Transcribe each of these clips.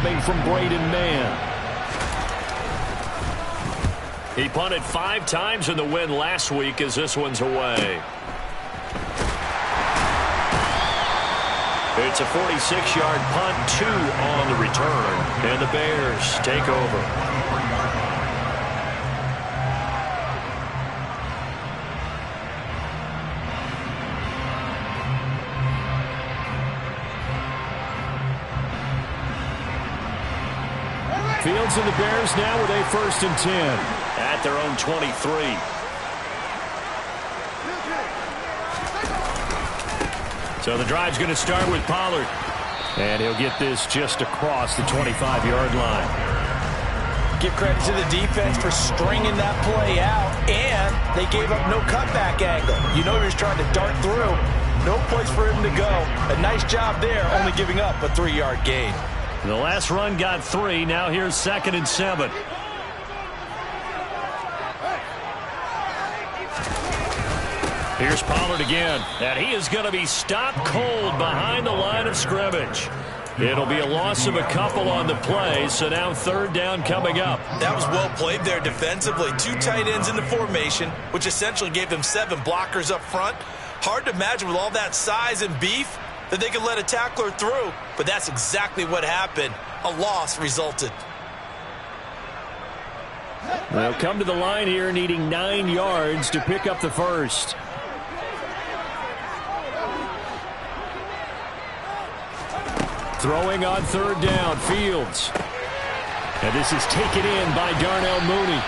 coming from Braden Mann. He punted 5 times in the win last week as this one's away. It's a 46-yard punt, 2 on the return, and the Bears take over. Fields and the Bears now with a 1st and 10 at their own 23. So the drive's going to start with Pollard. And he'll get this just across the 25-yard line. Give credit to the defense for stringing that play out, and they gave up no cutback angle. You know he was trying to dart through. No place for him to go. A nice job there, only giving up a 3-yard gain. The last run got 3. Now here's 2nd and 7. Here's Pollard again, and he is going to be stopped cold behind the line of scrimmage. It'll be a loss of a couple on the play, so now 3rd down coming up. That was well played there defensively. 2 tight ends in the formation, which essentially gave them 7 blockers up front. Hard to imagine with all that size and beef that they could let a tackler through, but that's exactly what happened. A loss resulted. They'll come to the line here needing 9 yards to pick up the 1st. Throwing on 3rd down, Fields. And this is taken in by Darnell Mooney.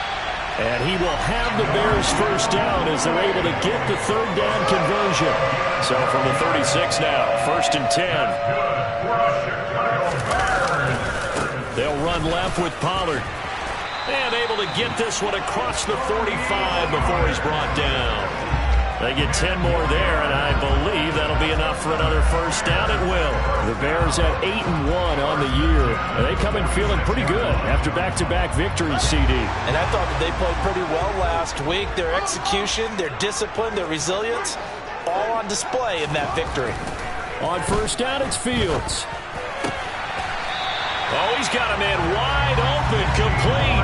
And he will have the Bears 1st down as they're able to get the 3rd down conversion. So from the 36 now, 1st and 10. They'll run left with Pollard. And able to get this one across the 45 before he's brought down. They get 10 more there, and I believe that'll be enough for another 1st down. It will. The Bears at 8-1 on the year. And they come in feeling pretty good after back-to-back victories, CD. And I thought that they played pretty well last week. Their execution, their discipline, their resilience, all on display in that victory. On 1st down, it's Fields. Oh, he's got a man wide open, complete.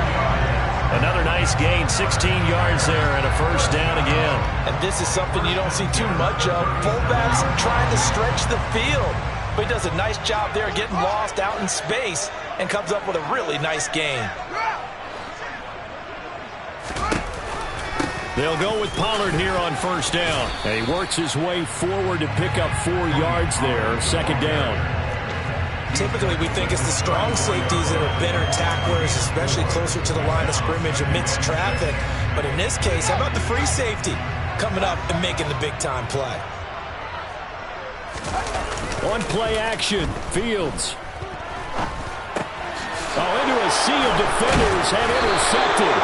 Another nice gain, 16 yards there, and a 1st down again. And this is something you don't see too much of. Fullbacks trying to stretch the field. But he does a nice job there getting lost out in space and comes up with a really nice gain. They'll go with Pollard here on 1st down. And he works his way forward to pick up 4 yards there, 2nd down. Typically, we think it's the strong safeties that are better tacklers, especially closer to the line of scrimmage amidst traffic. But in this case, how about the free safety coming up and making the big-time play? On play action, Fields. Oh, into a sea of defenders and intercepted.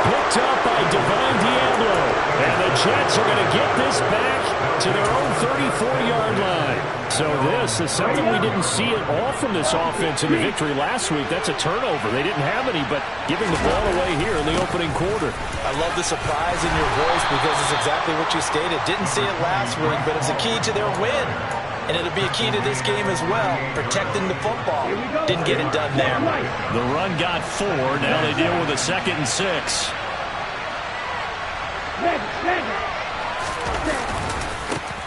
Picked up by Divine Diablo. And the Jets are going to get this back to their own 34-yard line. So this is something we didn't see at all from this offense in the victory last week. That's a turnover. They didn't have any, but giving the ball away here in the opening quarter. I love the surprise in your voice because it's exactly what you stated. Didn't see it last week, but it's a key to their win. And it'll be a key to this game as well, protecting the football. Didn't get it done there. The run got 4. Now they deal with a 2nd and 6.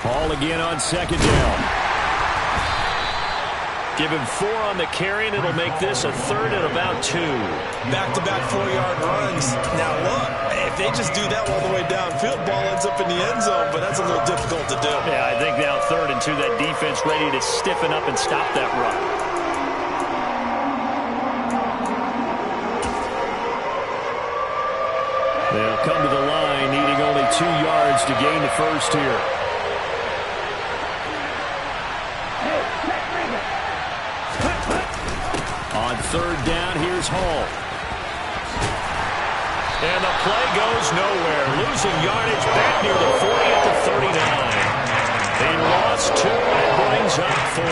Ball again on 2nd down. Give him 4 on the carry, and it'll make this a 3rd and about 2. Back-to-back 4-yard runs. Now look, if they just do that all the way downfield, ball ends up in the end zone, but that's a little difficult to do. Yeah, I think now 3rd and 2, that defense ready to stiffen up and stop that run. They'll come to the line, needing only 2 yards to gain the 1st here. On 3rd down, here's Hall. And the play goes nowhere. Losing yardage back near the 40 at the 39. They lost 2 and brings up 4.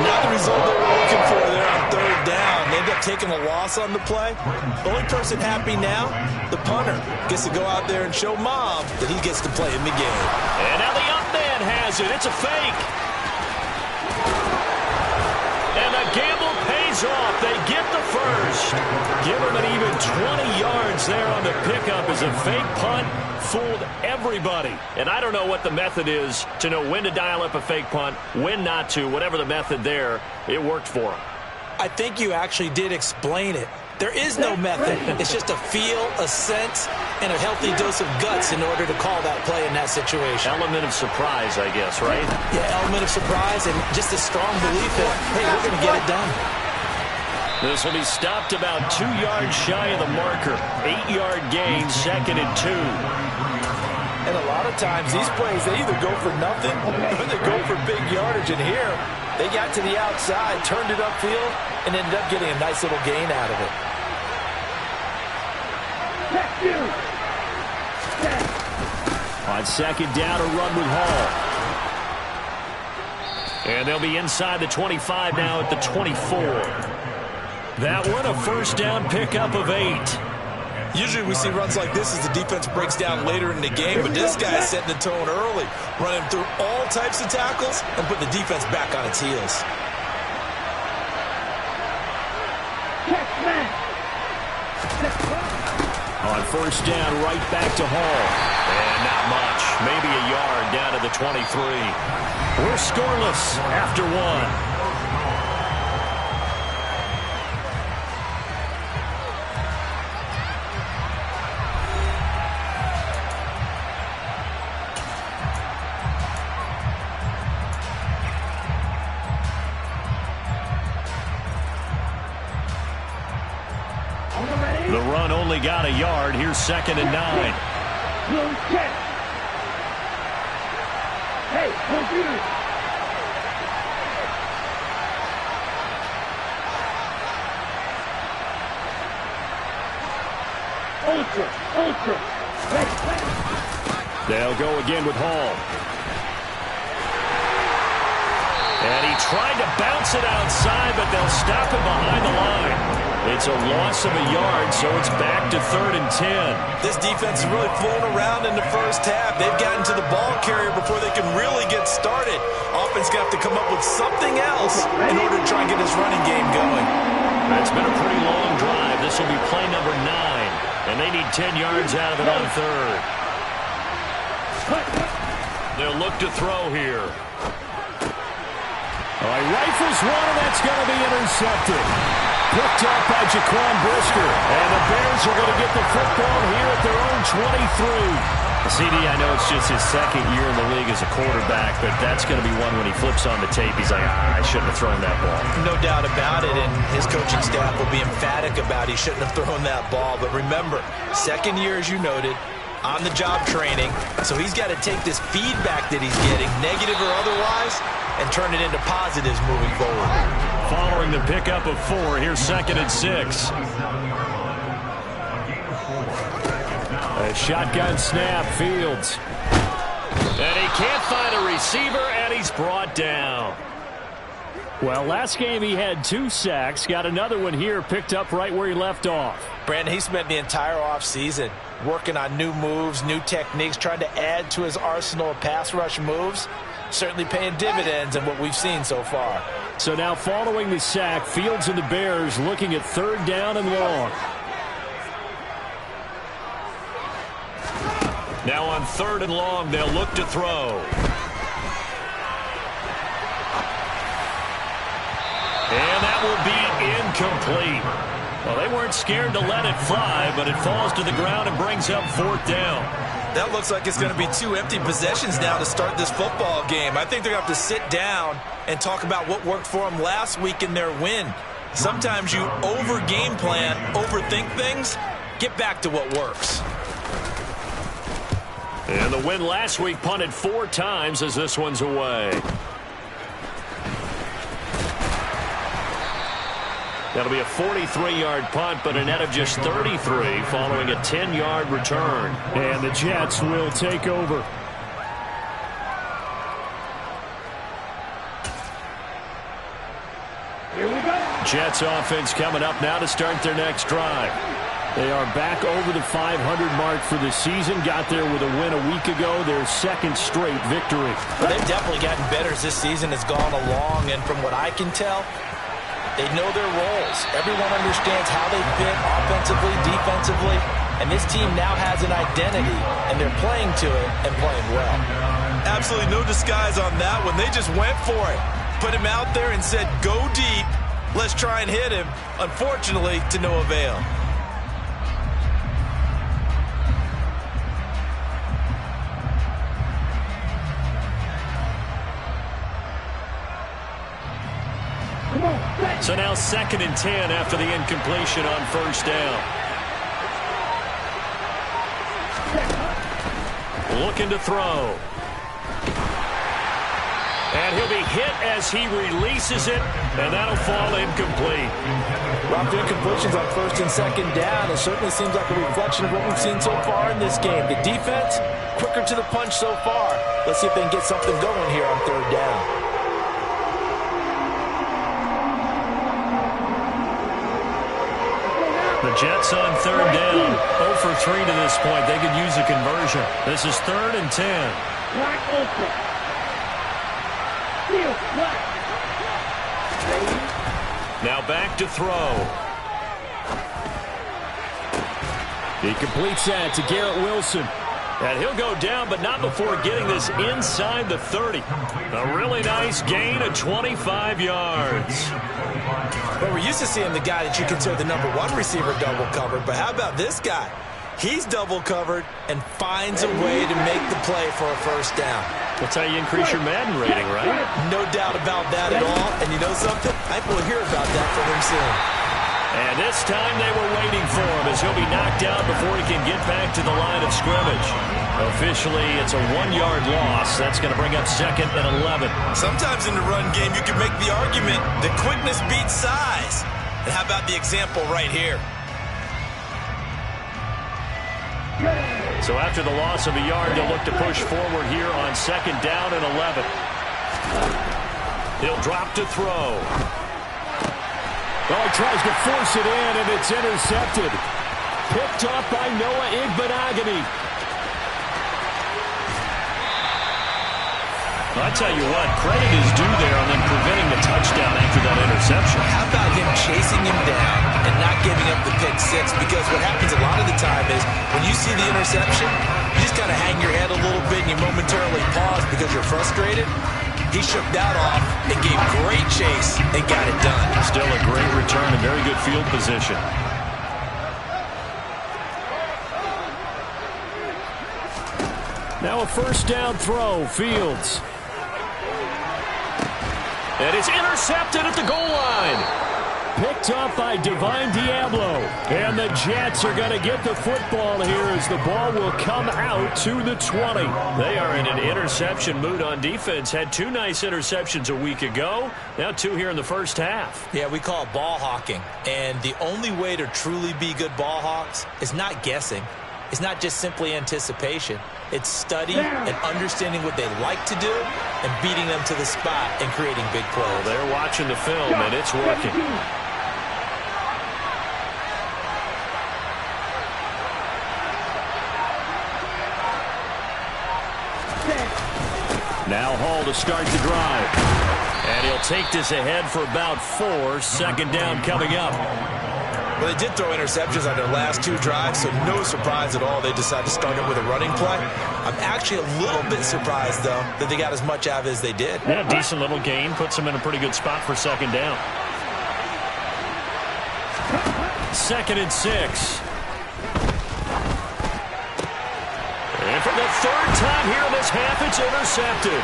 Not the result they were looking for there on 3rd down. They end up taking a loss on the play. The only person happy now, the punter, gets to go out there and show Mom that he gets to play in the game. And now the up man has it. It's a fake. And the gamble pays goes off. They get the first. Give him an even 20 yards there on the pickup as a fake punt fooled everybody. And I don't know what the method is to know when to dial up a fake punt, when not to. Whatever the method there, it worked for him. I think you actually did explain it. There is no method. It's just a feel, a sense, and a healthy dose of guts in order to call that play in that situation. Element of surprise, I guess, right? Yeah, element of surprise and just a strong belief that, hey, we're going to get it done. This will be stopped about 2 yards shy of the marker. 8-yard gain, 2nd and 2. And a lot of times these plays, they either go for nothing or they go for big yardage. And here, they got to the outside, turned it upfield, and ended up getting a nice little gain out of it. On 2nd down, a run with Hall. And they'll be inside the 25 now at the 24. That one, a 1st down pickup of 8. Usually we see runs like this as the defense breaks down later in the game, but this guy is setting the tone early, running through all types of tackles and putting the defense back on its heels. On 1st down, right back to Hall. And not much. Maybe a yard down to the 23. We're scoreless after 1. The run only got a yard. Here's 2nd and 9. Hey, computer. Ultra. They'll go again with Hall. And he tried to bounce it outside, but they'll stop him behind the line. It's a loss of a yard, so it's back to 3rd and 10. This defense is really flown around in the first half. They've gotten to the ball carrier before they can really get started. Offense got to come up with something else in order to try and get this running game going. It's been a pretty long drive. This will be play number 9, and they need 10 yards out of it on 3rd. They'll look to throw here. He rifles one, and that's going to be intercepted. Picked up by Jaquan Brisker. And the Bears are going to get the football here at their own 23. CD, I know it's just his 2nd year in the league as a quarterback, but that's going to be one when he flips on the tape. He's like, I shouldn't have thrown that ball. No doubt about it, and his coaching staff will be emphatic about he shouldn't have thrown that ball. But remember, 2nd year, as you noted, on-the-job training, so he's got to take this feedback that he's getting, negative or otherwise, and turn it into positives moving forward. Following the pickup of 4, here's 2nd and 6. A shotgun snap, Fields. And he can't find a receiver, and he's brought down. Well, last game he had 2 sacks. Got another one here, picked up right where he left off. Brandon, he spent the entire offseason working on new moves, new techniques, trying to add to his arsenal of pass rush moves. Certainly paying dividends in what we've seen so far. So now following the sack, Fields and the Bears looking at 3rd down and long. Now on 3rd and long, they'll look to throw. And that will be incomplete. Well, they weren't scared to let it fly, but it falls to the ground and brings up 4th down. That looks like it's going to be 2 empty possessions now to start this football game. I think they're going to have to sit down and talk about what worked for them last week in their win. Sometimes you over-game plan, overthink things. Get back to what works. And the win last week punted 4 times as this one's away. That'll be a 43-yard punt, but a net of just 33 following a 10-yard return. And the Jets will take over. Here we go. Jets offense coming up now to start their next drive. They are back over the 500 mark for the season. Got there with a win a week ago, their 2nd straight victory. Well, they've definitely gotten better as this season has gone along, and from what I can tell, They know their roles. Everyone understands how they fit offensively, defensively, and this team now has an identity, and they're playing to it and playing well. Absolutely no disguise on that one. They just went for it. Put him out there and said, go deep. Let's try and hit him. Unfortunately, to no avail. So now 2nd and 10 after the incompletion on first down. Looking to throw. And he'll be hit as he releases it, and that'll fall incomplete. Rough incompletions on 1st and 2nd down. It certainly seems like a reflection of what we've seen so far in this game. The defense, quicker to the punch so far. Let's see if they can get something going here on 3rd down. The Jets on 3rd down. 0 for 3 to this point. They could use a conversion. This is 3rd and 10. Black ultra. Steel black. Now back to throw. He completes that to Garrett Wilson. And he'll go down, but not before getting this inside the 30. A really nice gain of 25 yards. Well, we're used to seeing the guy that you consider the #1 receiver double covered, but how about this guy? He's double covered and finds a way to make the play for a 1st down. That's how you increase your Madden rating, right? No doubt about that at all. And you know something? I think we'll hear about that from him soon. And this time they were waiting for him as he'll be knocked out before he can get back to the line of scrimmage. Officially, it's a 1-yard loss. That's going to bring up 2nd and 11. Sometimes in the run game, you can make the argument that quickness beats size. And how about the example right here? So after the loss of a yard, they'll look to push forward here on 2nd down and 11. He'll drop to throw. Oh, he tries to force it in, and it's intercepted. Picked off by Noah Igbinoghene. I tell you what, credit is due there on them preventing the touchdown after that interception. How about him chasing him down and not giving up the pick 6? Because what happens a lot of the time is when you see the interception, you just kind of hang your head a little bit and you momentarily pause because you're frustrated. He shook that off and gave great chase and got it done. Still a great return and very good field position. Now a 1st down throw, Fields. And it's intercepted at the goal line. Picked up by Divine Diablo. And the Jets are going to get the football here as the ball will come out to the 20. They are in an interception mood on defense. Had 2 nice interceptions a week ago. Now 2 here in the first half. Yeah, we call it ball hawking. And the only way to truly be good ball hawks is not guessing. It's not just simply anticipation. It's study and understanding what they like to do and beating them to the spot and creating big plays. Well, they're watching the film, and it's working. Now Hall to start the drive. And he'll take this ahead for about 4. 2nd down coming up. Well, they did throw interceptions on their last 2 drives, so no surprise at all they decided to start it with a running play. I'm actually a little bit surprised, though, that they got as much out of it as they did. Yeah, decent little gain. Puts them in a pretty good spot for 2nd down. 2nd and 6. And for the 3rd time here in this half, it's intercepted.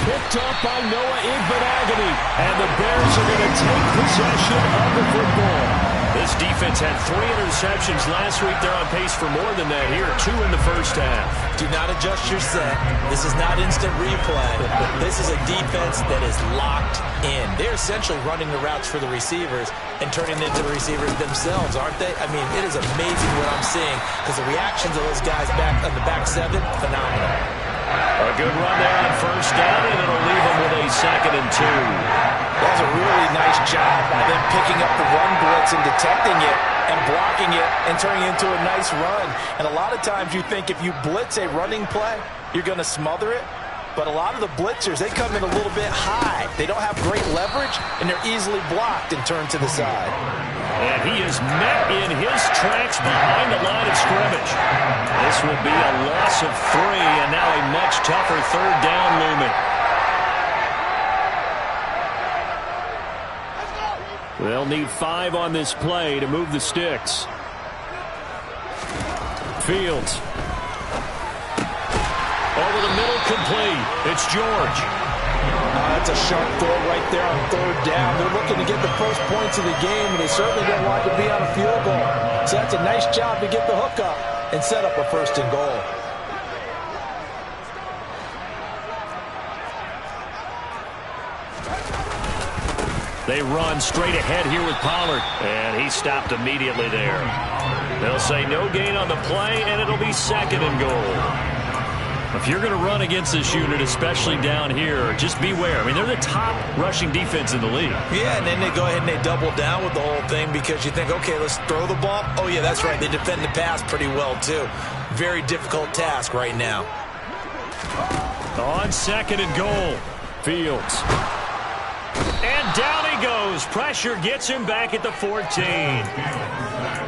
Picked up by Noah Igbinoghene. And the Bears are going to take possession of the football. This defense had 3 interceptions last week. They're on pace for more than that here. 2 in the first half. Do not adjust your set. This is not instant replay. This is a defense that is locked in. They're essentially running the routes for the receivers and turning into the receivers themselves, aren't they? I mean, it is amazing what I'm seeing because the reactions of those guys back on the back 7, phenomenal. A good run there on 1st down, and it'll leave them with a 2nd and 2. That was a really nice job by them picking up the run blitz and detecting it and blocking it and turning it into a nice run. And a lot of times you think if you blitz a running play, you're going to smother it. But a lot of the blitzers, they come in a little bit high. They don't have great leverage, and they're easily blocked and turned to the side. And he is met in his tracks behind the line of scrimmage. This will be a loss of 3, and now a much tougher third down looming. They'll need 5 on this play to move the sticks. Fields. Over the middle, complete. It's George. That's a sharp throw right there on third down. They're looking to get the first points of the game, and they certainly don't want to be on a field goal. So that's a nice job to get the hook up and set up a first and goal. They run straight ahead here with Pollard. And he stopped immediately there. They'll say no gain on the play, and it'll be second and goal. If you're going to run against this unit, especially down here, just beware. I mean, they're the top rushing defense in the league. Yeah, and then they go ahead and they double down with the whole thing because you think, okay, let's throw the ball. Oh, yeah, that's right. They defend the pass pretty well, too. Very difficult task right now. On second and goal, Fields. And down he goes. Pressure gets him back at the 14.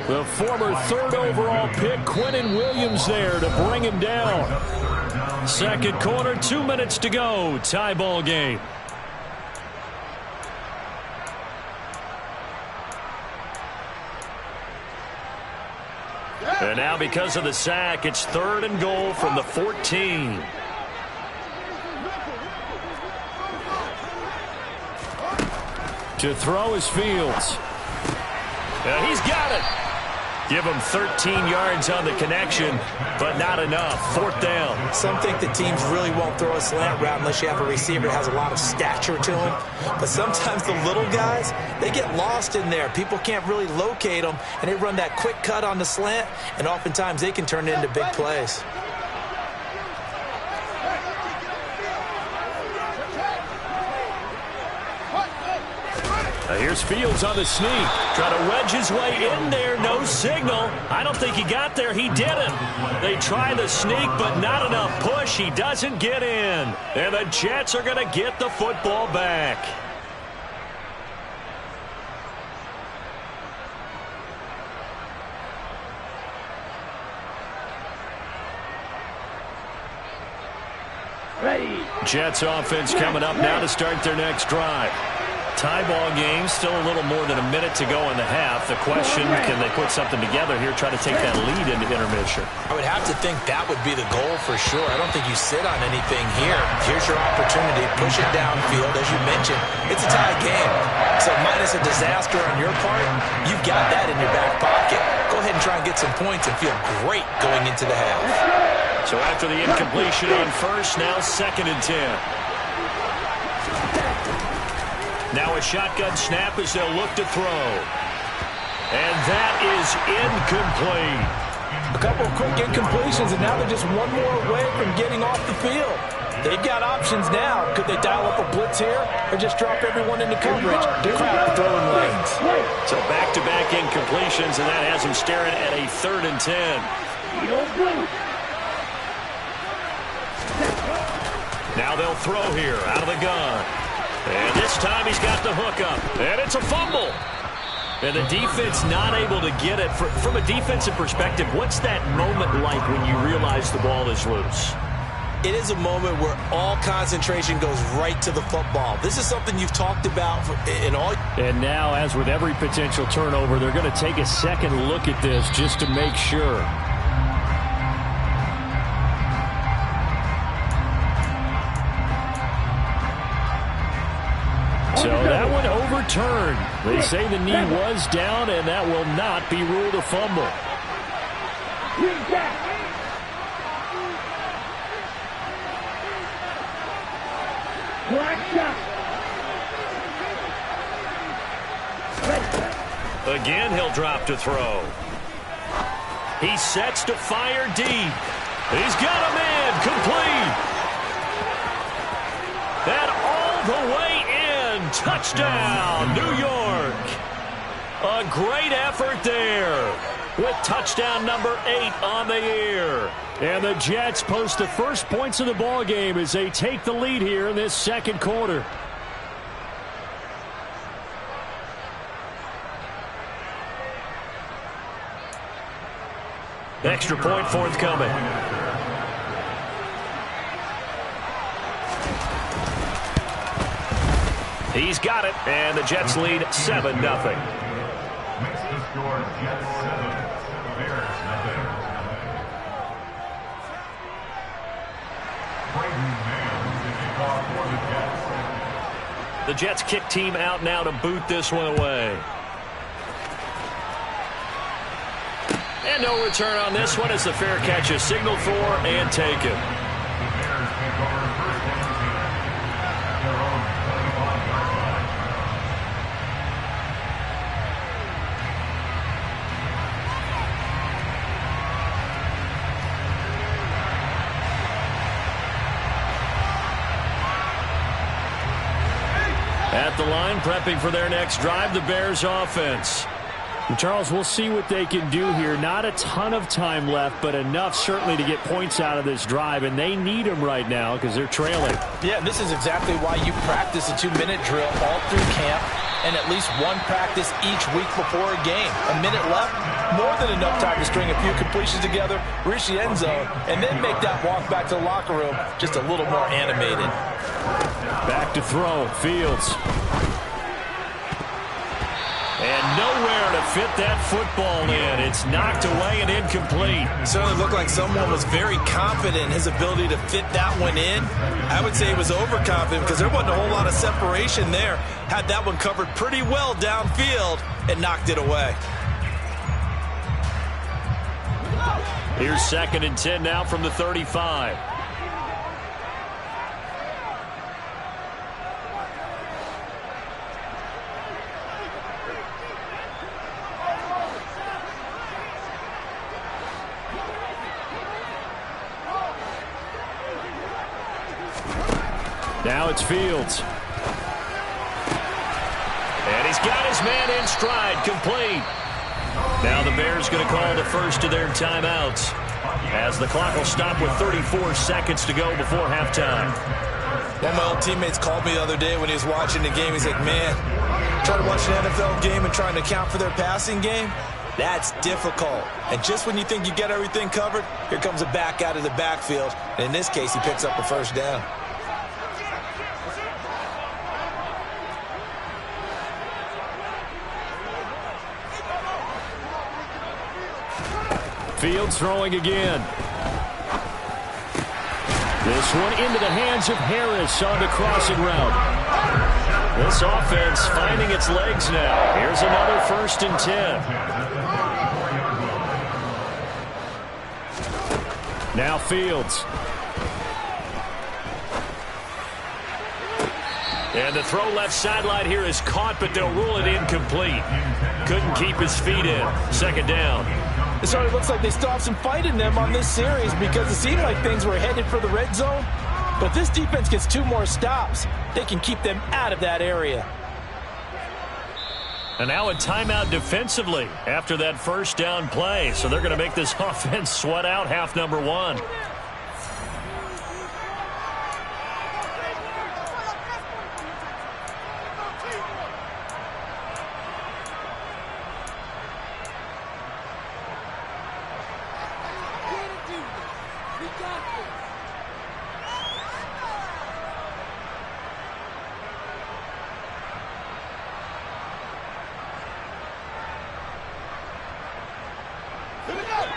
The former third overall pick, Quinnen Williams, there to bring him down. Second quarter, 2 minutes to go. Tie ball game. And now because of the sack, it's third and goal from the 14. To throw is Fields. And he's got it. Give him 13 yards on the connection, but not enough. Fourth down. Some think the teams really won't throw a slant route unless you have a receiver that has a lot of stature to him. But sometimes the little guys, they get lost in there. People can't really locate them, and they run that quick cut on the slant, and oftentimes they can turn it into big plays. Here's Fields on the sneak. Trying to wedge his way in there. No signal. I don't think he got there. He didn't. They try the sneak, but not enough push. He doesn't get in. And the Jets are going to get the football back. Ready. Jets offense coming up now to start their next drive. Tie ball game, still a little more than a minute to go in the half. The question, can they put something together here, try to take that lead into intermission? I would have to think that would be the goal for sure. I don't think you sit on anything here. Here's your opportunity. Push it downfield. As you mentioned, it's a tie game. So minus a disaster on your part, you've got that in your back pocket. Go ahead and try and get some points and feel great going into the half. So after the incompletion on first, now second and 10. Now a shotgun snap as they'll look to throw. And that is incomplete. A couple of quick incompletions, and now they're just one more away from getting off the field. They've got options now. Could they dial up a blitz here or just drop everyone into coverage to crowd the throwing lanes? So back-to-back incompletions, and that has them staring at a third and 10. Now they'll throw here out of the gun. And this time he's got the hook up. And it's a fumble. And the defense not able to get it. From a defensive perspective, what's that moment like when you realize the ball is loose? It is a moment where all concentration goes right to the football. This is something you've talked about in all. And now, as with every potential turnover, they're going to take a second look at this just to make sure. So that one overturned. They say the knee was down, and that will not be ruled a fumble. Again, he'll drop to throw. He sets to fire deep. He's got a man complete. That all the way in. Touchdown, New York. A great effort there. with touchdown number 8 on the year. And the Jets post the first points of the ball game as they take the lead here in this second quarter. Extra point forthcoming. He's got it, and the Jets lead 7-0. Makes the score Jets 7, Bears nothing. Braden Mann is the call for the Jets. The Jets kick team out now to boot this one away. And no return on this one as the fair catch is signaled for and taken. The Bears take over first and 10 at their own 35-yard line. At the line, prepping for their next drive, the Bears offense. And Charles, we'll see what they can do here. Not a ton of time left, but enough certainly to get points out of this drive, and they need them right now because they're trailing. Yeah, this is exactly why you practice a 2-minute drill all through camp and at least one practice each week before a game. A minute left, more than enough time to string a few completions together, reach the end zone, and then make that walk back to the locker room just a little more animated. Back to throw, Fields. And nowhere to fit that football in. It's knocked away and incomplete. Certainly looked like someone was very confident in his ability to fit that one in. I would say he was overconfident because there wasn't a whole lot of separation there. Had that one covered pretty well downfield and knocked it away. Here's 2nd and 10 now from the 35. Now it's Fields. And he's got his man in stride, complete. Now the Bears going to call the first of their timeouts as the clock will stop with 34 seconds to go before halftime. One of my old teammates called me the other day when he was watching the game. He's like, man, trying to watch an NFL game and trying to account for their passing game, that's difficult. And just when you think you get everything covered, here comes a back out of the backfield. And in this case, he picks up a first down. Fields throwing again. This one into the hands of Harris on the crossing route. This offense finding its legs now. Here's another 1st and 10. Now Fields. And the throw left sideline here is caught, but they'll rule it incomplete. Couldn't keep his feet in. 2nd down. It sort of looks like they still have some fight in them on this series because it seemed like things were headed for the red zone. But if this defense gets 2 more stops, they can keep them out of that area. And now a timeout defensively after that first down play. So they're going to make this offense sweat out half number 1.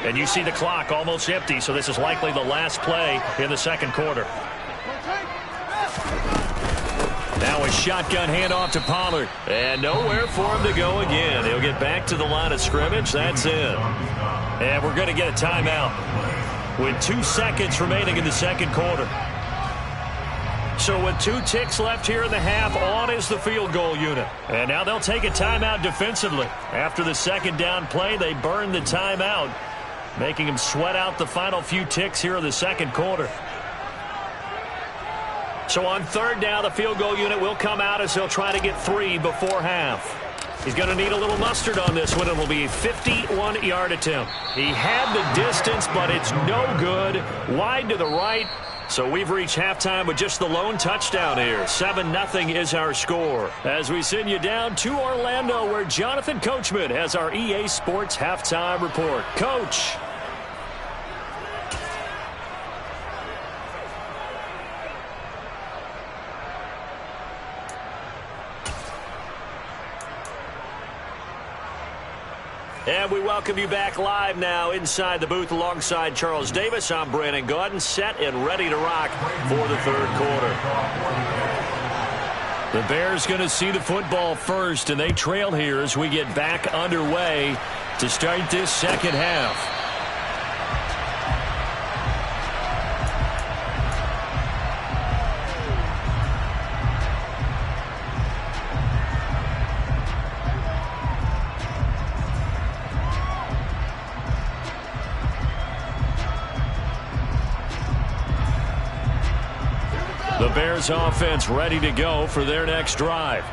And you see the clock almost empty, so this is likely the last play in the second quarter. Now a shotgun handoff to Pollard. And nowhere for him to go again. He'll get back to the line of scrimmage. That's it. And we're going to get a timeout with 2 seconds remaining in the second quarter. So with 2 ticks left here in the half, on is the field goal unit. And now they'll take a timeout defensively. After the second down play, they burn the timeout, making them sweat out the final few ticks here in the second quarter. So on 3rd down, the field goal unit will come out as they'll try to get 3 before half. He's going to need a little mustard on this one. It will be a 51-yard attempt. He had the distance, but it's no good. Wide to the right. So we've reached halftime with just the lone touchdown here. 7-0 is our score. As we send you down to Orlando, where Jonathan Coachman has our EA Sports halftime report. Coach. And we welcome you back live now inside the booth alongside Charles Davis. I'm Brandon Gaudin, set and ready to rock for the third quarter. The Bears going to see the football first, and they trail here as we get back underway to start this second half. The Bears offense ready to go for their next drive.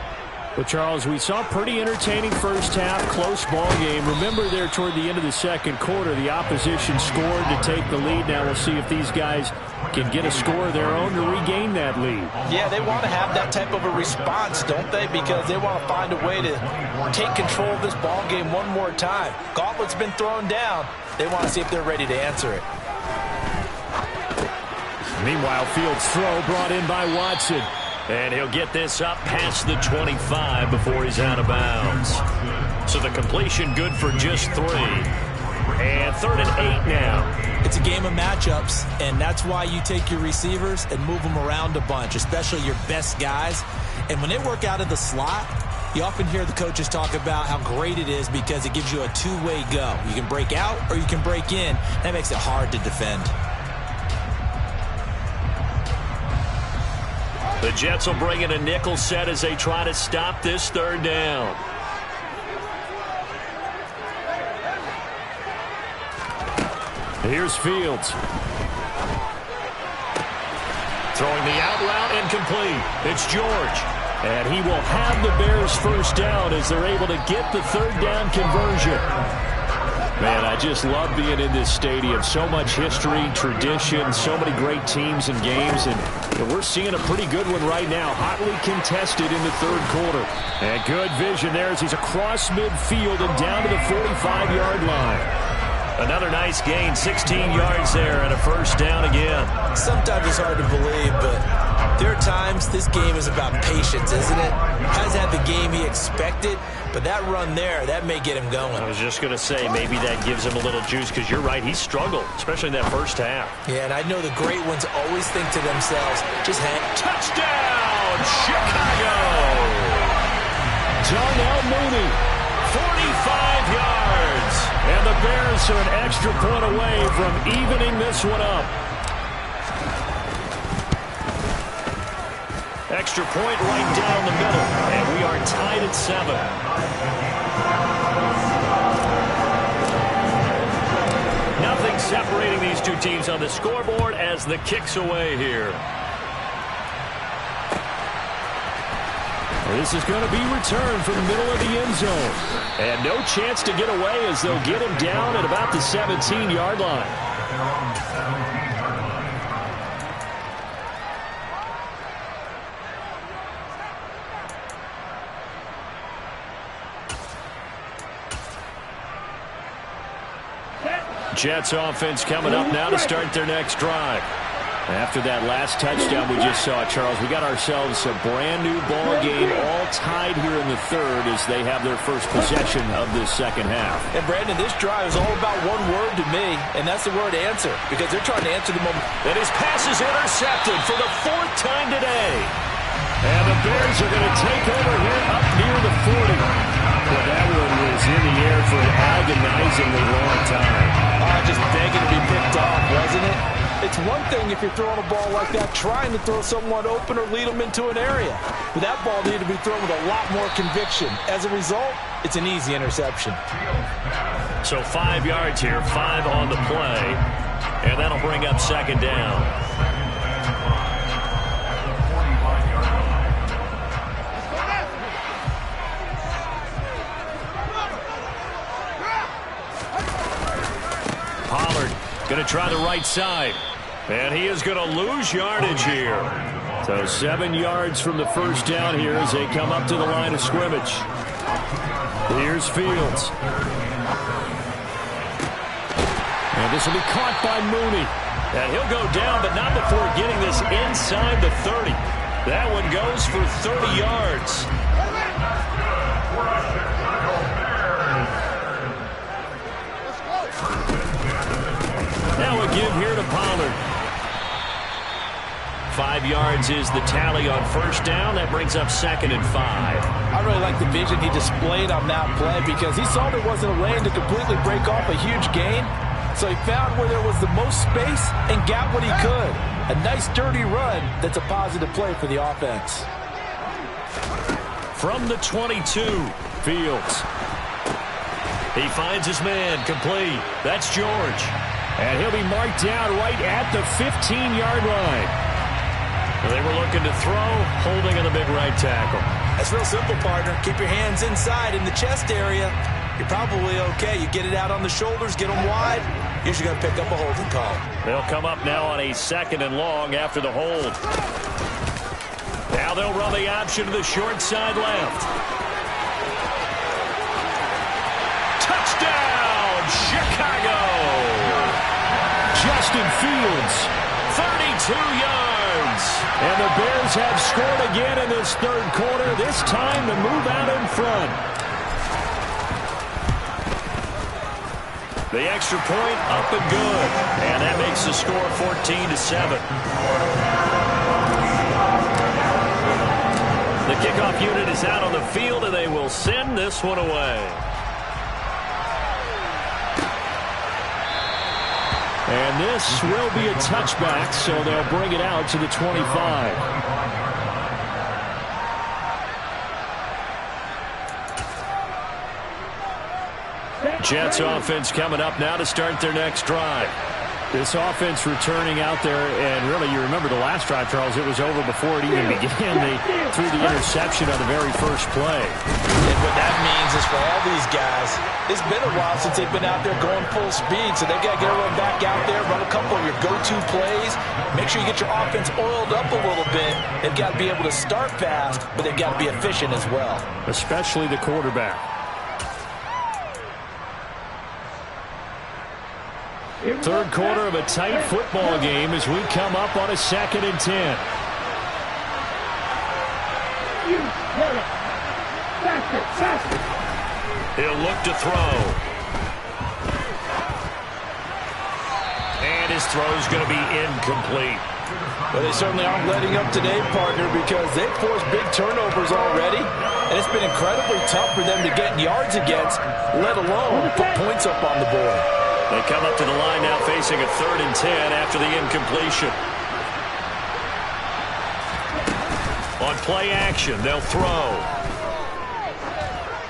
Well, Charles, we saw a pretty entertaining first half, close ball game. Remember there toward the end of the second quarter, the opposition scored to take the lead. Now we'll see if these guys can get a score of their own to regain that lead. Yeah, they want to have that type of a response, don't they? Because they want to find a way to take control of this ball game one more time. Gauntlet's been thrown down. They want to see if they're ready to answer it. Meanwhile, Fields' throw brought in by Watson. And he'll get this up past the 25 before he's out of bounds. So the completion good for just 3. And 3rd and 8 now. It's a game of matchups, and that's why you take your receivers and move them around a bunch, especially your best guys. And when they work out of the slot, you often hear the coaches talk about how great it is because it gives you a two-way go. You can break out or you can break in. That makes it hard to defend. The Jets will bring in a nickel set as they try to stop this 3rd down. Here's Fields. Throwing the out route incomplete. It's George. And he will have the Bears first down as they're able to get the 3rd down conversion. Man, I just love being in this stadium. So much history, tradition, so many great teams and games. And we're seeing a pretty good one right now. Hotly contested in the 3rd quarter. And good vision there as he's across midfield and down to the 45-yard line. Another nice gain, 16 yards there and a first down again. Sometimes it's hard to believe, but there are times this game is about patience, isn't it? Has had the game he expected, but that run there, that may get him going. I was just going to say, maybe that gives him a little juice because you're right, he struggled, especially in that first half. Yeah, and I know the great ones always think to themselves, just hang. Touchdown, Chicago! Darnell Mooney, 45 yards. And the Bears are an extra point away from evening this one up. Extra point right down the middle, and we are tied at 7. Nothing separating these two teams on the scoreboard as the kick's away here. This is going to be returned from the middle of the end zone. And no chance to get away as they'll get him down at about the 17-yard line. Jets offense coming up now to start their next drive. After that last touchdown we just saw, Charles, we got ourselves a brand-new ball game, all tied here in the 3rd as they have their first possession of this second half. And, Brandon, this drive is all about one word to me, and that's the word answer, because they're trying to answer the moment. And his pass is intercepted for the 4th time today. And the Bears are going to take over here up near the 40. Well, that one was in the air for an agonizingly long time. Just begging to be picked off, wasn't it? It's one thing if you're throwing a ball like that, trying to throw someone open or lead them into an area. But that ball needed to be thrown with a lot more conviction. As a result, it's an easy interception. So 5 yards here, 5 on the play. And that'll bring up second down. Going to try the right side. And he is going to lose yardage here. So 7 yards from the first down here as they come up to the line of scrimmage. Here's Fields. And this will be caught by Mooney. And he'll go down, but not before getting this inside the 30. That one goes for 30 yards. Now a give here to Pollard. 5 yards is the tally on first down. That brings up 2nd and 5. I really like the vision he displayed on that play because he saw there wasn't a lane to completely break off a huge gain. So he found where there was the most space and got what he could. A nice dirty run that's a positive play for the offense. From the 22, Fields. He finds his man, complete. That's George. And he'll be marked down right at the 15-yard line. They were looking to throw, holding in the big right tackle. That's real simple, partner. Keep your hands inside in the chest area. You're probably okay. You get it out on the shoulders, get them wide. Usually going to pick up a holding call. They'll come up now on a 2nd and long after the hold. Now they'll run the option to the short side left. Touchdown, Chicago! Justin Fields, 32 yards. And the Bears have scored again in this third quarter, this time to move out in front. The extra point up and good. And that makes the score 14-7. The kickoff unit is out on the field, and they will send this one away. And this will be a touchback, so they'll bring it out to the 25. Jets offense coming up now to start their next drive. This offense returning out there, and really, you remember the last drive, Charles, it was over before it even began. They threw the interception on the very first play. And what that means is for all these guys, it's been a while since they've been out there going full speed, so they've got to get everyone back out there, run a couple of your go-to plays, make sure you get your offense oiled up a little bit. They've got to be able to start fast, but they've got to be efficient as well. Especially the quarterback. Third quarter of a tight football game as we come up on a 2nd and 10. He'll look to throw. And his throw's going to be incomplete. Well, they certainly aren't letting up today, partner, because they've forced big turnovers already, and it's been incredibly tough for them to get yards against, let alone put points up on the board. They come up to the line now facing a 3rd and 10 after the incompletion. On play action, they'll throw.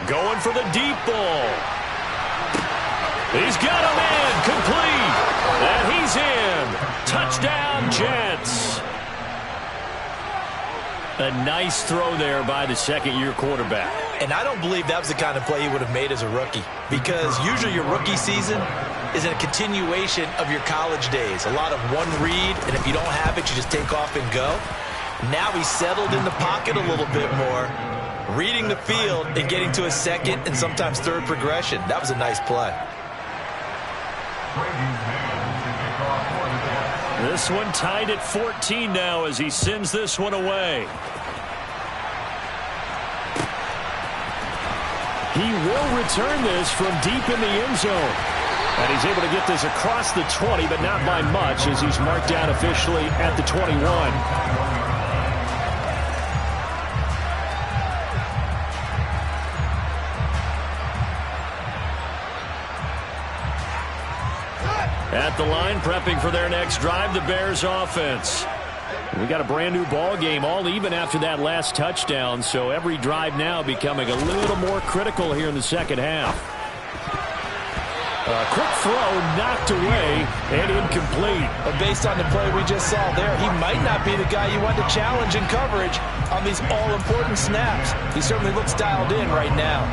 Going for the deep ball. He's got a man, complete. And he's in. Touchdown, Jets. A nice throw there by the second-year quarterback. And I don't believe that was the kind of play he would have made as a rookie, because usually your rookie season is a continuation of your college days. A lot of one read, and if you don't have it, you just take off and go. Now he's settled in the pocket a little bit more, reading the field and getting to a second and sometimes third progression. That was a nice play. This one tied at 14 now as he sends this one away. He will return this from deep in the end zone. And he's able to get this across the 20, but not by much as he's marked down officially at the 21. At the line, prepping for their next drive, the Bears offense. We got a brand new ball game, all even after that last touchdown, so every drive now becoming a little more critical here in the second half. A quick throw knocked away and incomplete. But based on the play we just saw there, he might not be the guy you want to challenge in coverage on these all-important snaps. He certainly looks dialed in right now.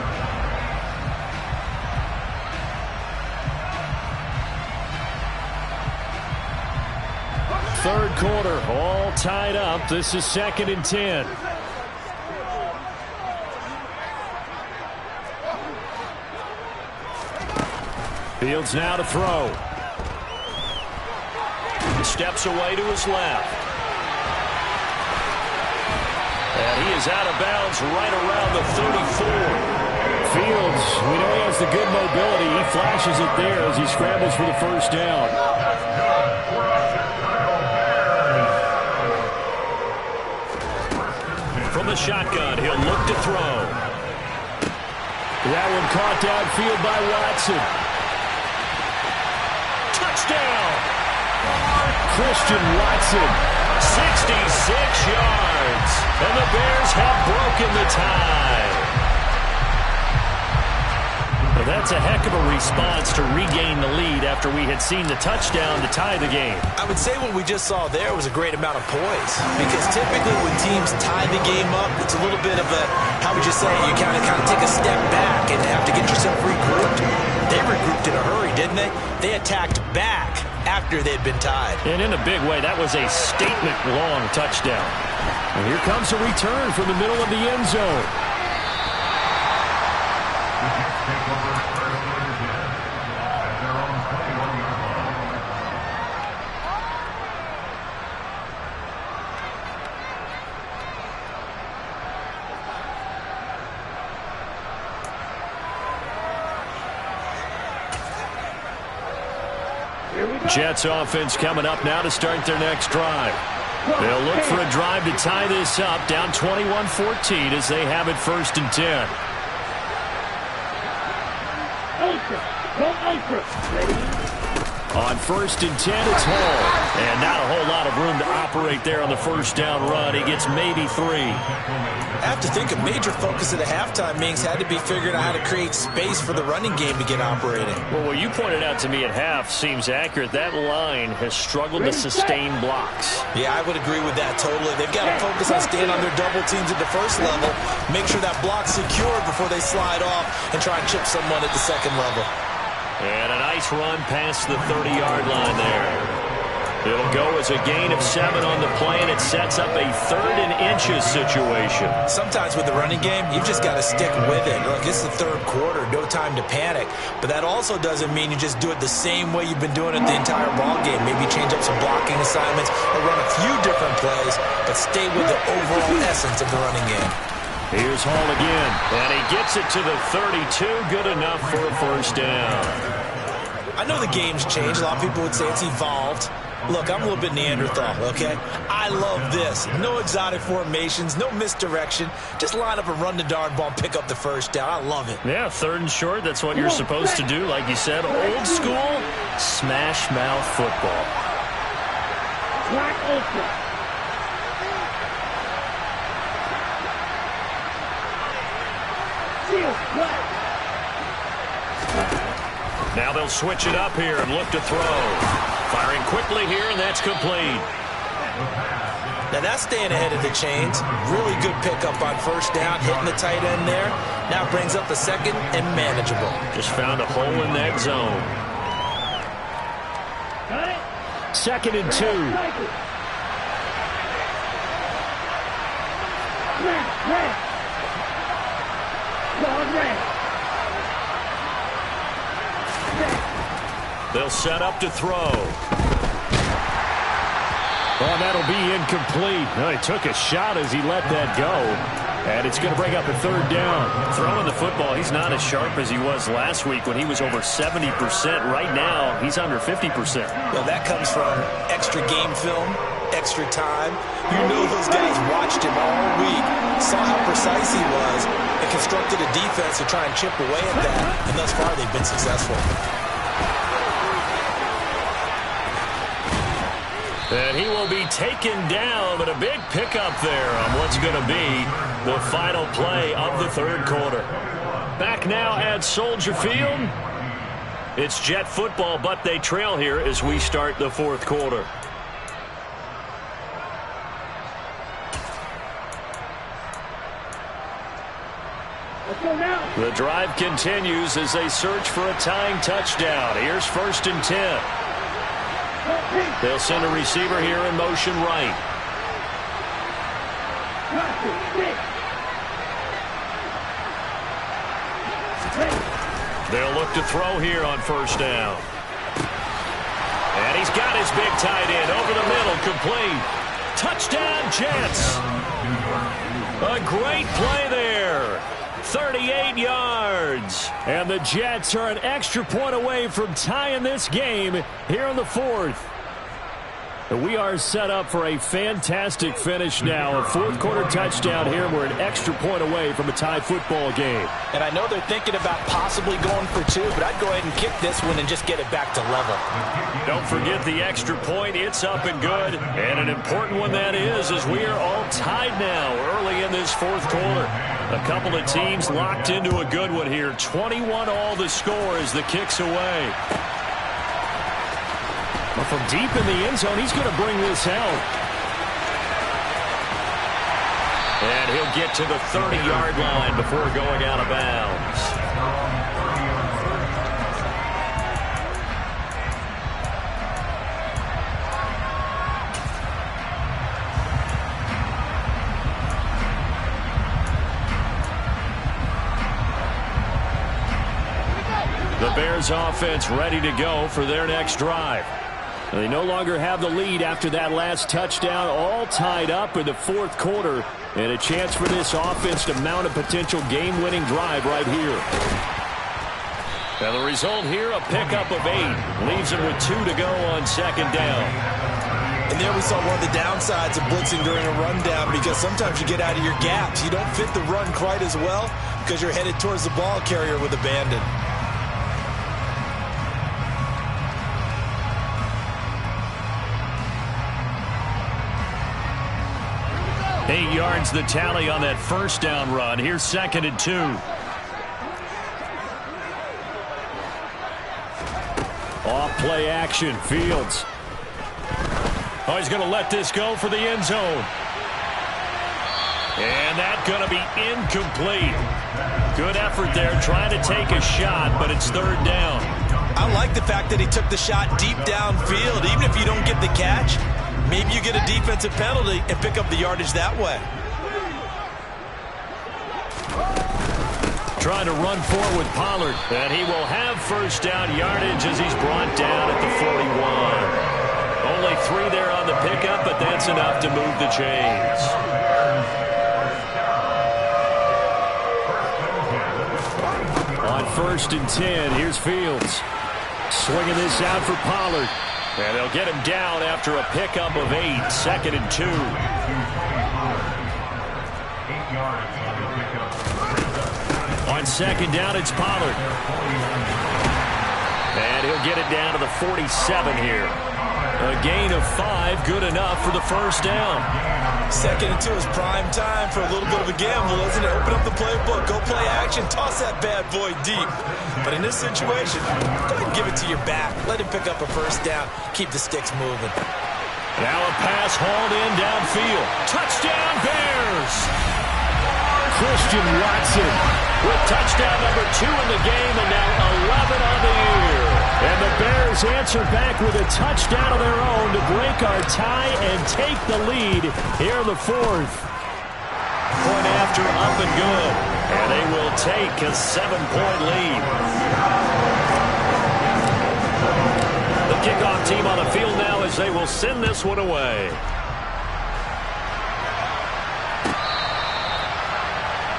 third quarter, all tied up. This is 2nd and 10. Fields now to throw. He steps away to his left. And he is out of bounds right around the 34. Fields, we know he has the good mobility. He flashes it there as he scrambles for the first down. From the shotgun, he'll look to throw. That one caught downfield by Watson. Touchdown! Christian Watson, 66 yards. And the Bears have broken the tie. Well, that's a heck of a response to regain the lead after we had seen the touchdown to tie the game. I would say what we just saw there was a great amount of poise, because typically when teams tie the game up, it's a little bit of a, how would you say, you kind of take a step back and have to get yourself regrouped. They regrouped in a hurry, didn't they? They attacked back after they'd been tied. And in a big way, that was a statement-long touchdown. And here comes a return from the middle of the end zone. Jets offense coming up now to start their next drive. They'll look for a drive to tie this up, down 21-14 as they have it 1st and 10. On 1st and 10, it's Hall. And not a whole lot of room to operate there on the first down run. He gets maybe 3. I have to think a major focus of the halftime meetings had to be figuring out how to create space for the running game to get operating. Well, what you pointed out to me at half seems accurate. That line has struggled to sustain blocks. Yeah, I would agree with that totally. They've got to focus on staying on their double teams at the first level, make sure that block's secured before they slide off and try and chip someone at the second level. And a nice run past the 30-yard line there. It'll go as a gain of 7 on the play, and it sets up a 3rd and inches situation. Sometimes with the running game, you've just got to stick with it. Look, it's the third quarter, no time to panic. But that also doesn't mean you just do it the same way you've been doing it the entire ball game. Maybe change up some blocking assignments or run a few different plays, but stay with the overall essence of the running game. Here's Hall again, and he gets it to the 32. Good enough for a first down. I know the game's changed. A lot of people would say it's evolved. Look, I'm a little bit Neanderthal, okay? I love this. No exotic formations, no misdirection. Just line up and run the darn ball and pick up the first down. I love it. Yeah, 3rd and short, that's what you're supposed to do. Like you said, old school, smash mouth football. Black Ultra. Now they'll switch it up here and look to throw. Firing quickly here, and that's complete. Now that's staying ahead of the chains. Really good pickup on first down, hitting the tight end there. Now brings up the second and manageable. Just found a hole in that zone. 2nd and 2. They'll set up to throw. Oh, that'll be incomplete. No, he took a shot as he let that go. And it's going to bring up a 3rd down. Throwing the football, he's not as sharp as he was last week when he was over 70%. Right now, he's under 50%. Well, that comes from extra game film, extra time. You know those guys watched him all week, saw how precise he was, and constructed a defense to try and chip away at that. And thus far, they've been successful. And he will be taken down, but a big pickup there on what's going to be the final play of the 3rd quarter. Back now at Soldier Field. It's Jet football, but they trail here as we start the 4th quarter. The drive continues as they search for a tying touchdown. Here's 1st and 10. They'll send a receiver here in motion right. They'll look to throw here on first down. And he's got his big tight end over the middle, complete. Touchdown, Jets. A great play there. 38 yards. And the Jets are an extra point away from tying this game here in the fourth. We are set up for a fantastic finish now. A fourth-quarter touchdown here. We're an extra point away from a tie football game. And I know they're thinking about possibly going for two, but I'd go ahead and kick this one and just get it back to level. Don't forget the extra point. It's up and good. And an important one that is, as we are all tied now early in this fourth quarter. A couple of teams locked into a good one here. 21 all the score as the kick's away. But from deep in the end zone, he's going to bring this out. And he'll get to the 30-yard line before going out of bounds. The Bears offense ready to go for their next drive. They no longer have the lead after that last touchdown, all tied up in the fourth quarter, and a chance for this offense to mount a potential game-winning drive right here. And the result here, a pickup of 8. Leaves them with 2 to go on second down. And there we saw one of the downsides of blitzing during a rundown, because sometimes you get out of your gaps. You don't fit the run quite as well because you're headed towards the ball carrier with abandon. 8 yards the tally on that first down run. Here's second and 2. Off play action. Fields. Oh, he's going to let this go for the end zone. And that's going to be incomplete. Good effort there trying to take a shot, but it's third down. I like the fact that he took the shot deep downfield. Even if you don't get the catch, maybe you get a defensive penalty and pick up the yardage that way. Trying to run forward with Pollard. And he will have first down yardage as he's brought down at the 41. Only 3 there on the pickup, but that's enough to move the chains. On first and 10, here's Fields. Swinging this out for Pollard. And they'll get him down after a pickup of 8. Second and 2. 8 yards on the pickup. On second down, it's Pollard. And he'll get it down to the 47 here. A gain of 5, good enough for the first down. Second and 2 is prime time for a little bit of a gamble, isn't it? Open up the playbook, go play action, toss that bad boy deep. But in this situation, go ahead and give it to your back. Let him pick up a first down. Keep the sticks moving. Now a pass hauled in downfield. Touchdown, Bears! Christian Watson with touchdown number 2 in the game, and now 11 on the year. And the Bears answer back with a touchdown of their own to break our tie and take the lead here in the fourth. Point after, up and good. And they will take a 7-point lead. The kickoff team on the field now as they will send this one away.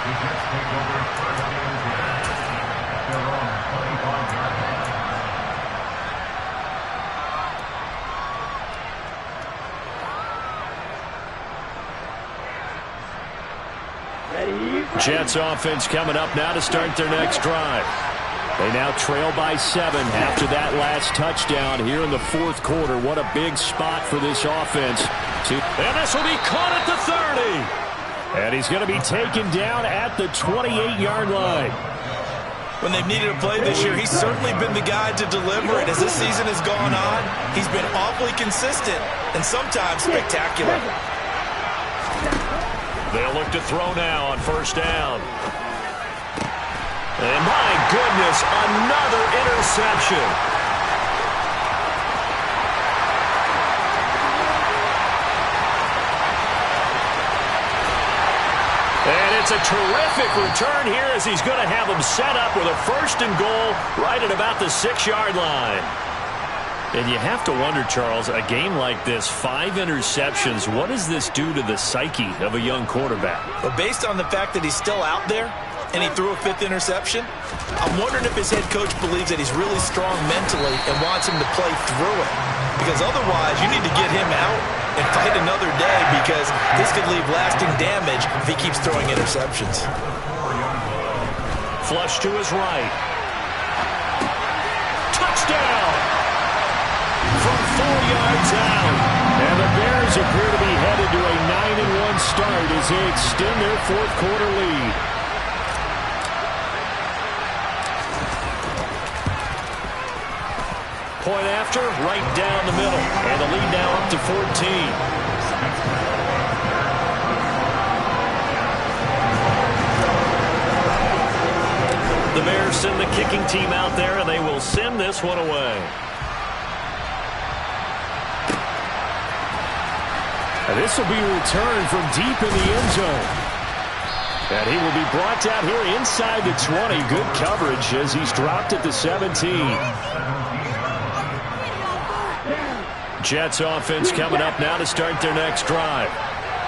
The Jets take over first and 10 at their own 25-yard line. Jets offense coming up now to start their next drive. They now trail by 7 after that last touchdown here in the fourth quarter. What a big spot for this offense. And this will be caught at the 30. And he's going to be taken down at the 28-yard line. When they've needed a play this year, he's certainly been the guy to deliver it. As this season has gone on, he's been awfully consistent and sometimes spectacular. They'll look to throw now on first down. And my goodness, another interception. a terrific return here as he's going to have him set up with a 1st and goal right at about the 6-yard line. And you have to wonder, Charles, a game like this, 5 interceptions, what does this do to the psyche of a young quarterback? But based on the fact that he's still out there and he threw a 5th interception, I'm wondering if his head coach believes that he's really strong mentally and wants him to play through it. Because otherwise, you need to get him out and fight another day, because this could leave lasting damage if he keeps throwing interceptions. Flush to his right. Touchdown! From 4 yards out. And the Bears appear to be headed to a 9-1 start as they extend their 4th quarter lead. Point after, right down the middle. And the lead now up to 14. The Bears send the kicking team out there, and they will send this one away. And this will be returned from deep in the end zone. And he will be brought down here inside the 20. Good coverage as he's dropped at the 17. Jets offense coming up now to start their next drive.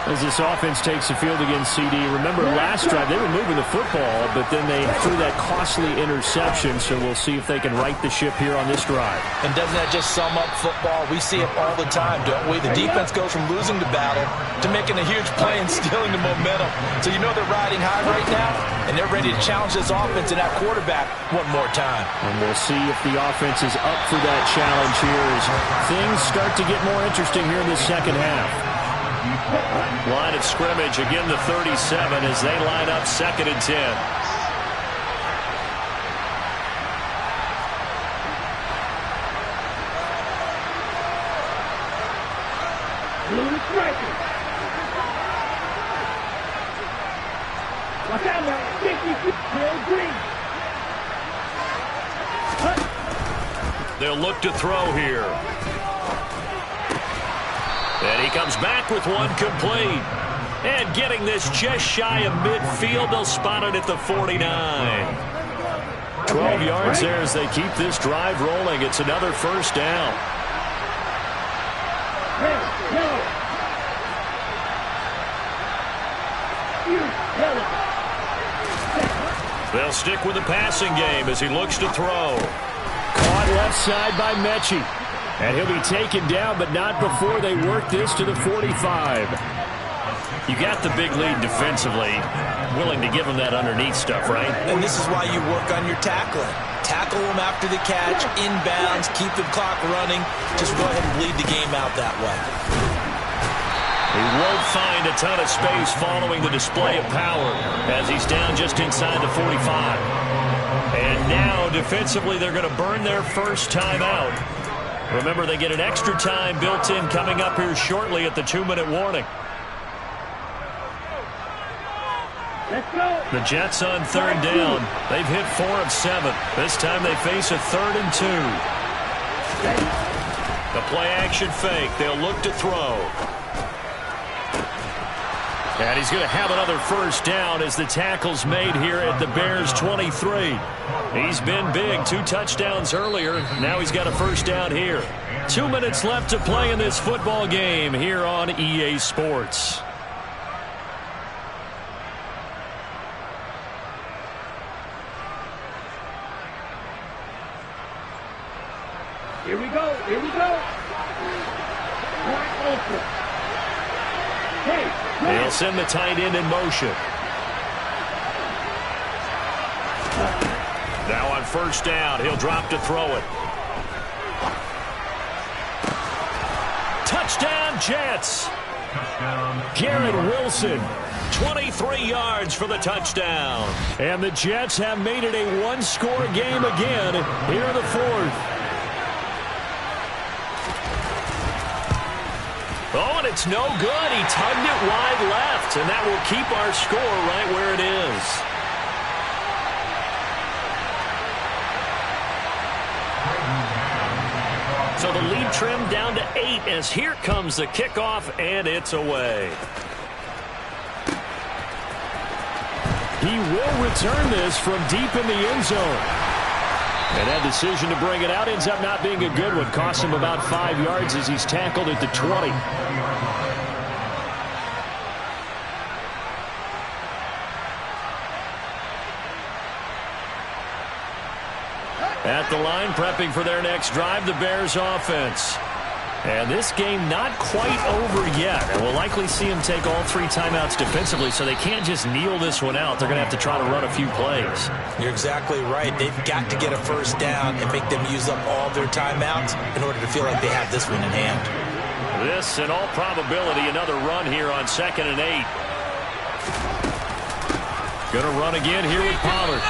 As this offense takes the field against CD, remember last drive they were moving the football, but then they threw that costly interception, so we'll see if they can right the ship here on this drive. And doesn't that just sum up football? We see it all the time, don't we? The defense goes from losing the battle to making a huge play and stealing the momentum. So you know they're riding high right now, and they're ready to challenge this offense and that quarterback one more time. And we'll see if the offense is up for that challenge here as things start to get more interesting here in the second half. Line of scrimmage, again the 37 as they line up 2nd and 10. Blue striker. Watch out now. 50 green. They'll look to throw here. And he comes back with one complete. And getting this just shy of midfield, they'll spot it at the 49. 12 yards there as they keep this drive rolling. It's another 1st down. They'll stick with the passing game as he looks to throw. Caught left side by Mechie. And he'll be taken down, but not before they work this to the 45. You got the big lead defensively. Willing to give him that underneath stuff, right? And this is why you work on your tackling. Tackle them after the catch, inbounds, keep the clock running. Just go ahead and bleed the game out that way. He won't find a ton of space following the display of power as he's down just inside the 45. And now, defensively, they're going to burn their first time out. Remember, they get an extra time built in coming up here shortly at the 2-minute warning. Let's go. The Jets on 3rd down. They've hit 4 of 7. This time they face a 3rd and 2. The play action fake. They'll look to throw. And he's going to have another 1st down as the tackle's made here at the Bears 23. He's been big. 2 touchdowns earlier. Now he's got a 1st down here. 2 minutes left to play in this football game here on EA Sports. Here we go. Here we go. Wide open. Hey. They'll send the tight end in motion. Now on 1st down, he'll drop to throw it. Touchdown, Jets. Garrett Wilson. 23 yards for the touchdown. And the Jets have made it a 1-score game again here in the 4th. Oh, and it's no good. He tugged it wide left, and that will keep our score right where it is. So the lead trimmed down to 8 as here comes the kickoff, and it's away. He will return this from deep in the end zone. And that decision to bring it out ends up not being a good one. Costs him about 5 yards as he's tackled at the 20. At the line, prepping for their next drive, the Bears offense. And this game not quite over yet. And we'll likely see him take all 3 timeouts defensively, so they can't just kneel this one out. They're going to have to try to run a few plays. You're exactly right. They've got to get a first down and make them use up all their timeouts in order to feel like they have this one in hand. This, in all probability, another run here on 2nd and 8. Going to run again here with Pollard.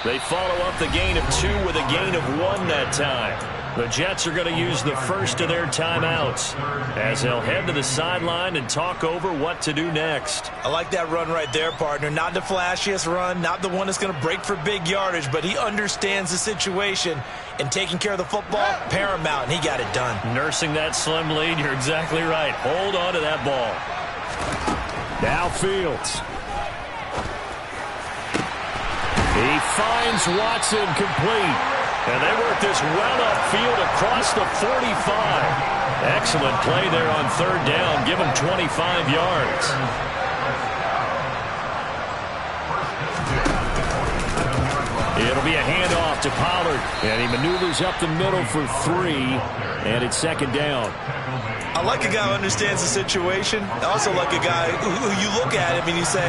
They follow up the gain of 2 with a gain of 1 that time. The Jets are going to use the first of their timeouts as they'll head to the sideline and talk over what to do next. I like that run right there, partner. Not the flashiest run, not the one that's going to break for big yardage, but he understands the situation, and taking care of the football, paramount, and he got it done. Nursing that slim lead, you're exactly right. Hold on to that ball. Now Fields. He finds Watson complete. And they work this well upfield across the 45. Excellent play there on 3rd down. Give him 25 yards. It'll be a handoff to Pollard. And he maneuvers up the middle for 3. And it's 2nd down. I like a guy who understands the situation. I also like a guy who you look at him and you say,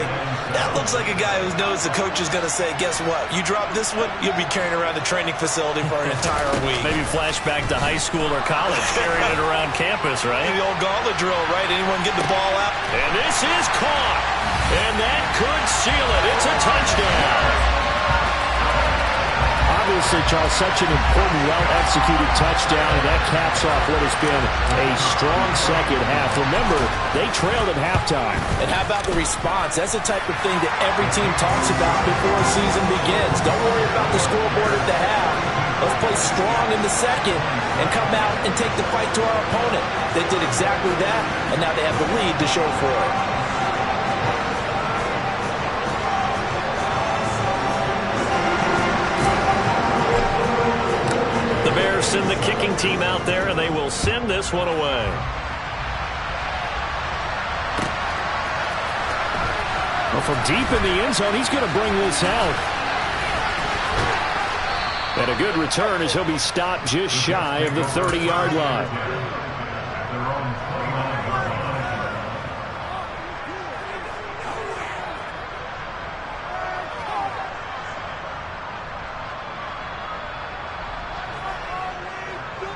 that looks like a guy who knows the coach is going to say, guess what? You drop this one, you'll be carrying around the training facility for an entire week. Maybe flashback to high school or college, carrying it around campus, right? The old gauntlet drill, right? Anyone get the ball out? And this is caught. And that could seal it. It's a touchdown. Obviously, Charles, such an important, well-executed touchdown, and that caps off what has been a strong second half. Remember, they trailed at halftime. And how about the response? That's the type of thing that every team talks about before a season begins. Don't worry about the scoreboard at the half. Let's play strong in the second and come out and take the fight to our opponent. They did exactly that, and now they have the lead to show for it. The Bears send the kicking team out there, and they will send this one away. Well, from deep in the end zone, he's going to bring this out. And a good return as he'll be stopped just shy of the 30-yard line.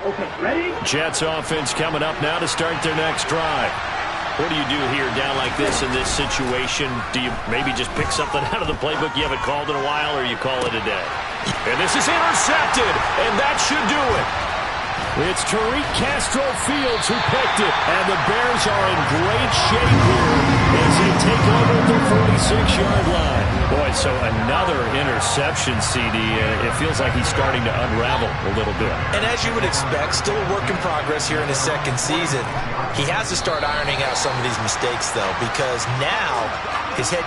Okay, ready? Jets offense coming up now to start their next drive. What do you do here down like this in this situation? Do you maybe just pick something out of the playbook you haven't called in a while, or you call it a day? And this is intercepted, and that should do it. It's Tariq Castro-Fields who picked it, and the Bears are in great shape here as they take over at the 46-yard line. Boy, so another interception, CD. It feels like he's starting to unravel a little bit. And as you would expect, still a work in progress here in his second season. He has to start ironing out some of these mistakes, though, because now his head